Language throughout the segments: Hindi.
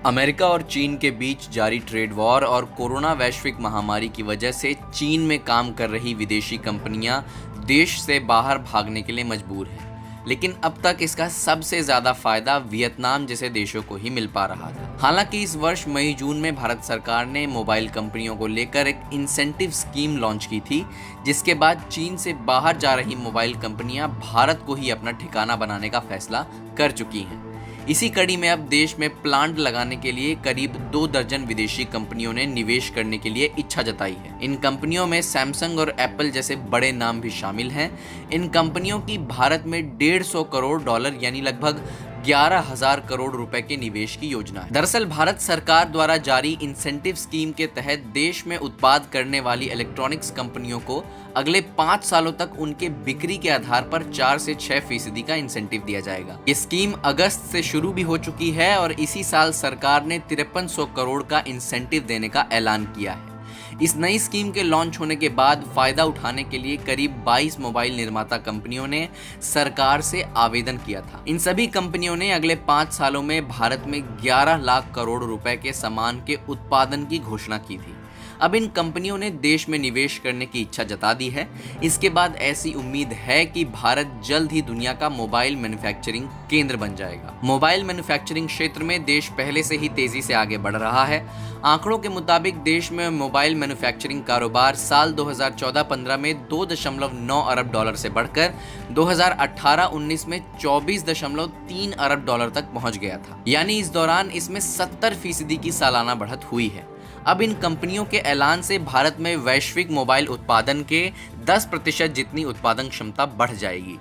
अमेरिका और चीन के बीच जारी ट्रेड वॉर और कोरोना वैश्विक महामारी की वजह से चीन में काम कर रही विदेशी कंपनियां देश से बाहर भागने के लिए मजबूर हैं। लेकिन अब तक इसका सबसे ज़्यादा फायदा वियतनाम जैसे देशों को ही मिल पा रहा था। हालांकि इस वर्ष मई जून में भारत सरकार ने मोबाइल कंपनियों को लेकर एक इंसेंटिव स्कीम लॉन्च की थी, जिसके बाद चीन से बाहर जा रही मोबाइल कंपनियां भारत को ही अपना ठिकाना बनाने का फैसला कर चुकी हैं। इसी कड़ी में अब देश में प्लांट लगाने के लिए करीब 2 दर्जन विदेशी कंपनियों ने निवेश करने के लिए इच्छा जताई है। इन कंपनियों में सैमसंग और एप्पल जैसे बड़े नाम भी शामिल हैं। इन कंपनियों की भारत में $150 करोड़ यानी लगभग 11,000 करोड़ रुपए के निवेश की योजना है। दरअसल भारत सरकार द्वारा जारी इंसेंटिव स्कीम के तहत देश में उत्पाद करने वाली इलेक्ट्रॉनिक्स कंपनियों को अगले 5 सालों तक उनके बिक्री के आधार पर 4 से 6% का इंसेंटिव दिया जाएगा। ये स्कीम अगस्त से शुरू भी हो चुकी है और इसी साल सरकार ने 5300 करोड़ का इंसेंटिव देने का ऐलान किया है। इस नई स्कीम के लॉन्च होने के बाद फायदा उठाने के लिए करीब 22 मोबाइल निर्माता कंपनियों ने सरकार से आवेदन किया था। इन सभी कंपनियों ने अगले 5 सालों में भारत में 11 लाख करोड़ रुपए के सामान के उत्पादन की घोषणा की थी। अब इन कंपनियों ने देश में निवेश करने की इच्छा जता दी है। इसके बाद ऐसी उम्मीद है कि भारत जल्द ही दुनिया का मोबाइल मैन्युफैक्चरिंग केंद्र बन जाएगा। मोबाइल मैन्युफैक्चरिंग क्षेत्र में देश पहले से ही तेजी से आगे बढ़ रहा है। आंकड़ों के मुताबिक देश में मोबाइल मैन्युफैक्चरिंग कारोबार साल 2014-15 में $2.9 अरब से बढ़कर 2018-19 में $24.3 अरब तक पहुंच गया था। यानी इस दौरान इसमें 70% की सालाना बढ़त हुई है। अब इन कंपनियों के ऐलान से भारत में वैश्विक मोबाइल उत्पादन के 10% जितनी उत्पादन क्षमता बढ़ जाएगी।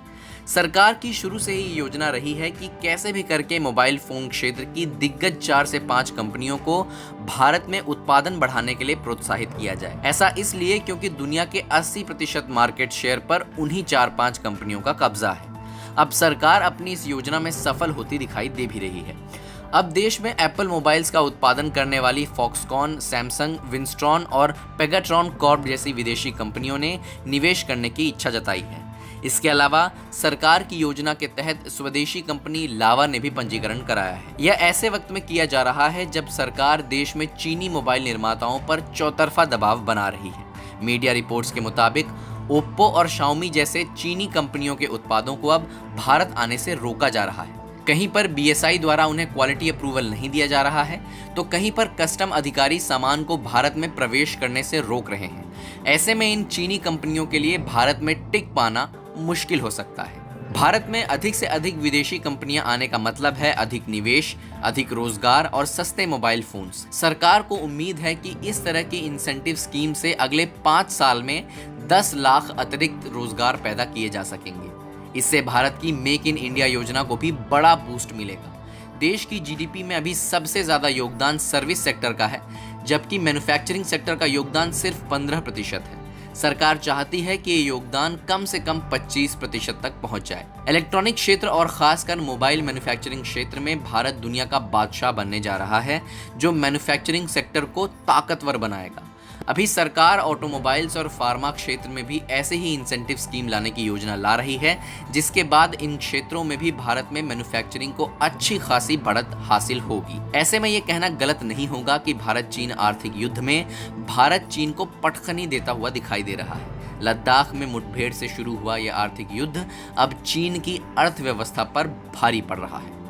सरकार की शुरू से ही योजना रही है कि कैसे भी करके मोबाइल फोन क्षेत्र की दिग्गज 4 से 5 कंपनियों को भारत में उत्पादन बढ़ाने के लिए प्रोत्साहित किया जाए। ऐसा इसलिए क्योंकि दुनिया के 80% मार्केट शेयर पर उन्हीं 4-5 कंपनियों का कब्जा है। अब सरकार अपनी इस योजना में सफल होती दिखाई दे भी रही है। अब देश में एप्पल मोबाइल्स का उत्पादन करने वाली फॉक्सकॉन, सैमसंग, विंस्ट्रॉन और पेगाट्रॉन कॉर्प जैसी विदेशी कंपनियों ने निवेश करने की इच्छा जताई है। इसके अलावा सरकार की योजना के तहत स्वदेशी कंपनी लावा ने भी पंजीकरण कराया है। यह ऐसे वक्त में किया जा रहा है जब सरकार देश में चीनी मोबाइल निर्माताओं पर चौतरफा दबाव बना रही है। मीडिया रिपोर्ट्स के मुताबिक ओप्पो और शाओमी जैसे चीनी कंपनियों के उत्पादों को अब भारत आने से रोका जा रहा है। कहीं पर बीएसआई द्वारा उन्हें क्वालिटी अप्रूवल नहीं दिया जा रहा है, तो कहीं पर कस्टम अधिकारी सामान को भारत में प्रवेश करने से रोक रहे हैं। ऐसे में इन चीनी कंपनियों के लिए भारत में टिक पाना मुश्किल हो सकता है। भारत में अधिक से अधिक विदेशी कंपनियां आने का मतलब है अधिक निवेश, अधिक रोजगार और सस्ते मोबाइल फोन्स। सरकार को उम्मीद है कि इस तरह की इंसेंटिव स्कीम से अगले 5 साल में 10 लाख अतिरिक्त रोजगार पैदा किए जा सकेंगे। इससे भारत की मेक इन इंडिया योजना को भी बड़ा बूस्ट मिलेगा। देश की जीडीपी में अभी सबसे ज्यादा योगदान सर्विस सेक्टर का है, जबकि मैन्युफैक्चरिंग सेक्टर का योगदान सिर्फ 15% है। सरकार चाहती है कि ये योगदान कम से कम 25% तक पहुंच जाए। इलेक्ट्रॉनिक क्षेत्र और खासकर मोबाइल मैन्युफैक्चरिंग क्षेत्र में भारत दुनिया का बादशाह बनने जा रहा है, जो मैन्युफैक्चरिंग सेक्टर को ताकतवर बनाएगा। अभी सरकार ऑटोमोबाइल्स और फार्मा क्षेत्र में भी ऐसे ही इंसेंटिव स्कीम लाने की योजना ला रही है, जिसके बाद इन क्षेत्रों में भी भारत में मैन्युफैक्चरिंग को अच्छी खासी बढ़त हासिल होगी। ऐसे में ये कहना गलत नहीं होगा कि भारत चीन आर्थिक युद्ध में भारत चीन को पटखनी देता हुआ दिखाई दे रहा है। लद्दाख में मुठभेड़ से शुरू हुआ यह आर्थिक युद्ध अब चीन की अर्थव्यवस्था पर भारी पड़ रहा है।